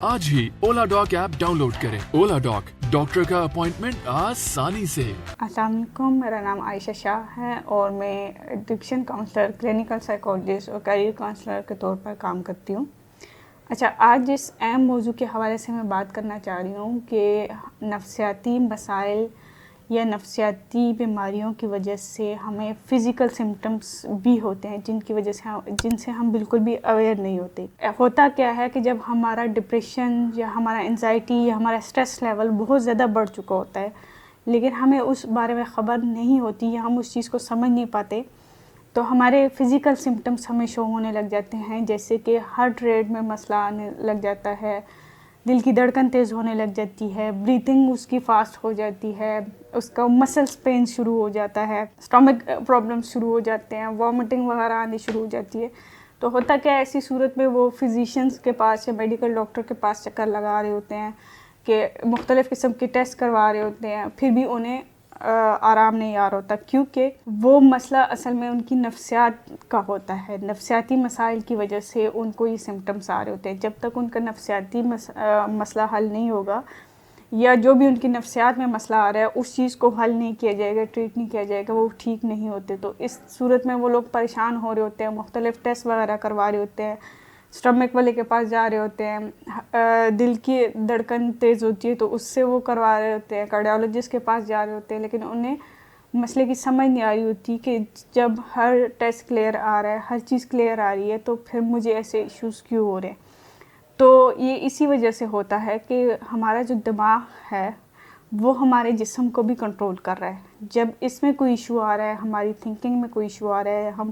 آج ہی اولا ڈاک app down load کریں۔ اولا ڈاک، ڈاکٹر کا اپوائنٹمنٹ آسانی سے۔ السلام علیکم، میرا نام عائشہ شاہ ہے اور میں ایڈکشن کاؤنسلر، کلینکل سائیکالوجسٹ اور کیریئر کاؤنسلر کے طور پر کام کرتی ہوں۔ اچھا، آج جس اہم موضوع کے حوالے سے میں بات کرنا چاہ رہی ہوں کہ نفسیاتی مسائل یا نفسیاتی بیماریوں کی وجہ سے ہمیں فزیکل سمٹمس بھی ہوتے ہیں جن سے ہم بالکل بھی اویئر نہیں ہوتے۔ ہوتا کیا ہے کہ جب ہمارا ڈپریشن یا ہمارا انزائٹی یا ہمارا اسٹریس لیول بہت زیادہ بڑھ چکا ہوتا ہے، لیکن ہمیں اس بارے میں خبر نہیں ہوتی یا ہم اس چیز کو سمجھ نہیں پاتے، تو ہمارے فزیکل سمٹمس ہمیں شو ہونے لگ جاتے ہیں، جیسے کہ ہارٹ ریٹ میں مسئلہ آنے لگ جاتا ہے، دل کی دھڑکن تیز ہونے لگ جاتی ہے، بریتھنگ اس کی فاسٹ ہو جاتی ہے، اس کا مسلس پین شروع ہو جاتا ہے، اسٹمک پرابلمس شروع ہو جاتے ہیں، وامٹنگ وغیرہ آنی شروع ہو جاتی ہے۔ تو ہوتا کیا ہے، ایسی صورت میں وہ فزیشینس کے پاس یا میڈیکل ڈاکٹر کے پاس چکر لگا رہے ہوتے ہیں کہ مختلف قسم کے ٹیسٹ کروا رہے ہوتے ہیں، پھر بھی انہیں آرام نہیں آ رہا ہوتا، کیونکہ وہ مسئلہ اصل میں ان کی نفسیات کا ہوتا ہے۔ نفسیاتی مسائل کی وجہ سے ان کو یہ سمٹمس آ رہے ہوتے ہیں۔ جب تک ان کا نفسیاتی مسئلہ حل نہیں ہوگا یا جو بھی ان کی نفسیات میں مسئلہ آ رہا ہے اس چیز کو حل نہیں کیا جائے گا، ٹریٹ نہیں کیا جائے گا، وہ ٹھیک نہیں ہوتے۔ تو اس صورت میں وہ لوگ پریشان ہو رہے ہوتے ہیں، مختلف ٹیسٹ وغیرہ کروا رہے ہوتے ہیں، اسٹمک والے کے پاس جا رہے ہوتے ہیں، دل کی دھڑکن تیز ہوتی ہے تو اس سے وہ کروا رہے ہوتے ہیں، کارڈیالوجسٹ کے پاس جا رہے ہوتے ہیں، لیکن انہیں مسئلے کی سمجھ نہیں آ رہی ہوتی کہ جب ہر ٹیسٹ کلیئر آ رہا ہے، ہر چیز کلیئر آ رہی ہے، تو پھر مجھے ایسے ایشوز کیوں ہو رہے ہیں۔ تو یہ اسی وجہ سے ہوتا ہے کہ ہمارا جو دماغ ہے وہ ہمارے جسم کو بھی کنٹرول کر رہا ہے۔ جب اس میں کوئی ایشو آ رہا ہے، ہماری تھنکنگ میں کوئی ایشو آ رہا ہے، ہم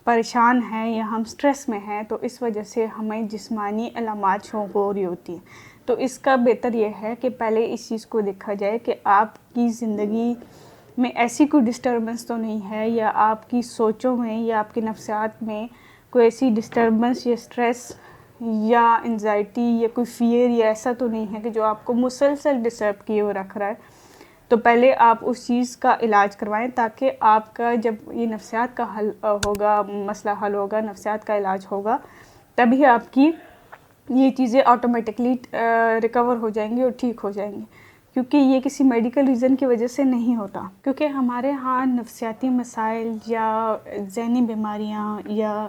پریشان ہیں یا ہم سٹریس میں ہیں، تو اس وجہ سے ہمیں جسمانی علامات شو ہو رہی ہوتی ہیں۔ تو اس کا بہتر یہ ہے کہ پہلے اس چیز کو دیکھا جائے کہ آپ کی زندگی میں ایسی کوئی ڈسٹربنس تو نہیں ہے، یا آپ کی سوچوں میں یا آپ کی نفسیات میں کوئی ایسی ڈسٹربنس یا سٹریس یا انزائٹی یا کوئی فیئر یا ایسا تو نہیں ہے کہ جو آپ کو مسلسل ڈسٹرب کیے ہوئے رکھ رہا ہے۔ تو پہلے آپ اس چیز کا علاج کروائیں، تاکہ آپ کا جب یہ نفسیات کا حل ہوگا، مسئلہ حل ہوگا، نفسیات کا علاج ہوگا، تبھی آپ کی یہ چیزیں آٹومیٹکلی ریکور ہو جائیں گی اور ٹھیک ہو جائیں گی، کیونکہ یہ کسی میڈیکل ریزن کی وجہ سے نہیں ہوتا۔ کیونکہ ہمارے ہاں نفسیاتی مسائل یا ذہنی بیماریاں یا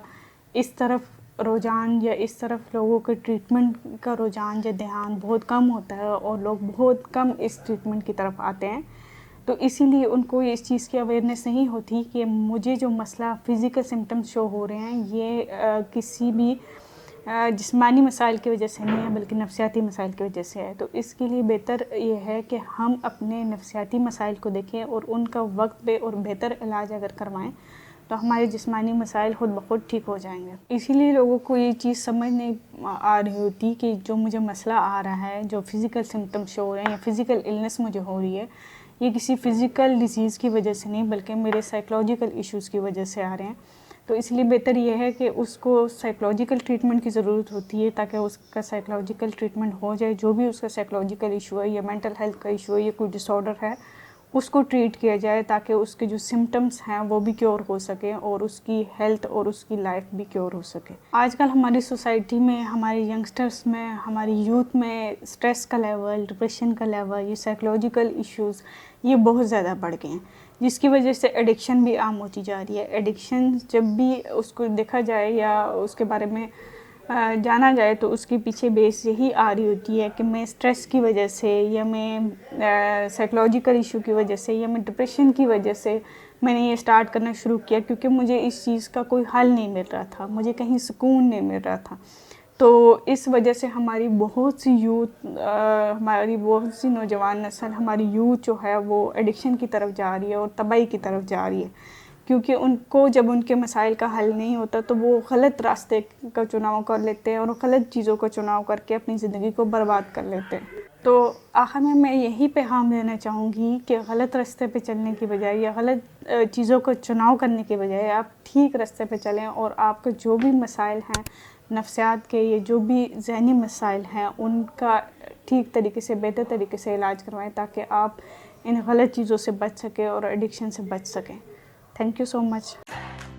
اس طرف رجحان یا اس طرف لوگوں کے ٹریٹمنٹ کا رجحان یا دھیان بہت کم ہوتا ہے، اور لوگ بہت کم اس ٹریٹمنٹ کی طرف آتے ہیں، تو اسی لیے ان کو اس چیز کی اویئرنیس نہیں ہوتی کہ مجھے جو مسئلہ فزیکل سمٹمز شو ہو رہے ہیں یہ کسی بھی جسمانی مسائل کی وجہ سے نہیں ہے، بلکہ نفسیاتی مسائل کی وجہ سے ہے۔ تو اس کے لیے بہتر یہ ہے کہ ہم اپنے نفسیاتی مسائل کو دیکھیں اور ان کا وقت پہ اور بہتر علاج اگر کروائیں تو ہمارے جسمانی مسائل خود بخود ٹھیک ہو جائیں گے۔ اسی لیے لوگوں کو یہ چیز سمجھ نہیں آ رہی ہوتی کہ جو مجھے مسئلہ آ رہا ہے، جو فزیکل سمٹم شو ہو رہے ہیں یا فزیکل النس مجھے ہو رہی ہے، یہ کسی فزیکل ڈیزیز کی وجہ سے نہیں، بلکہ میرے سائیکولوجیکل ایشوز کی وجہ سے آ رہے ہیں۔ تو اس لیے بہتر یہ ہے کہ اس کو سائیکولوجیکل ٹریٹمنٹ کی ضرورت ہوتی ہے، تاکہ اس کا سائیکولوجیکل ٹریٹمنٹ ہو جائے، جو بھی اس کا سائیکولوجیکل ایشو ہے یا مینٹل ہیلتھ کا ایشو ہے یا کوئی ڈس آرڈر ہے، اس کو ٹریٹ کیا جائے، تاکہ اس کے جو سمٹمز ہیں وہ بھی کیور ہو سکیں اور اس کی ہیلتھ اور اس کی لائف بھی کیور ہو سکے۔ آج کل ہماری سوسائٹی میں، ہمارے ینگسٹرز میں، ہماری یوتھ میں اسٹریس کا لیول، ڈپریشن کا لیول، یہ سائیکولوجیکل ایشوز یہ بہت زیادہ بڑھ گئے ہیں، جس کی وجہ سے ایڈکشن بھی عام ہوتی جا رہی ہے۔ ایڈکشن جب بھی اس کو دیکھا جائے یا اس کے بارے میں جانا جائے تو اس کے پیچھے بیس یہی آ رہی ہوتی ہے کہ میں اسٹریس کی وجہ سے یا میں سائیکولوجیکل ایشو کی وجہ سے یا میں ڈپریشن کی وجہ سے میں نے یہ اسٹارٹ کرنا شروع کیا، کیونکہ مجھے اس چیز کا کوئی حل نہیں مل رہا تھا، مجھے کہیں سکون نہیں مل رہا تھا۔ تو اس وجہ سے ہماری بہت سی یوتھ، ہماری بہت سی نوجوان نسل، ہماری یوتھ جو ہے وہ ایڈکشن کی طرف جا رہی ہے اور تباہی کی طرف جا رہی ہے، کیونکہ ان کو جب ان کے مسائل کا حل نہیں ہوتا تو وہ غلط راستے کا چناؤ کر لیتے ہیں اور غلط چیزوں کا چناؤ کر کے اپنی زندگی کو برباد کر لیتے ہیں۔ تو آخر میں یہی پیغام دینا چاہوں گی کہ غلط راستے پہ چلنے کی بجائے یا غلط چیزوں کا چناؤ کرنے کے بجائے آپ ٹھیک راستے پہ چلیں، اور آپ کے جو بھی مسائل ہیں نفسیات کے یا جو بھی ذہنی مسائل ہیں ان کا ٹھیک طریقے سے، بہتر طریقے سے علاج کروائیں، تاکہ آپ ان غلط چیزوں سے بچ سکیں اور ایڈکشن سے بچ سکیں۔ Thank you so much.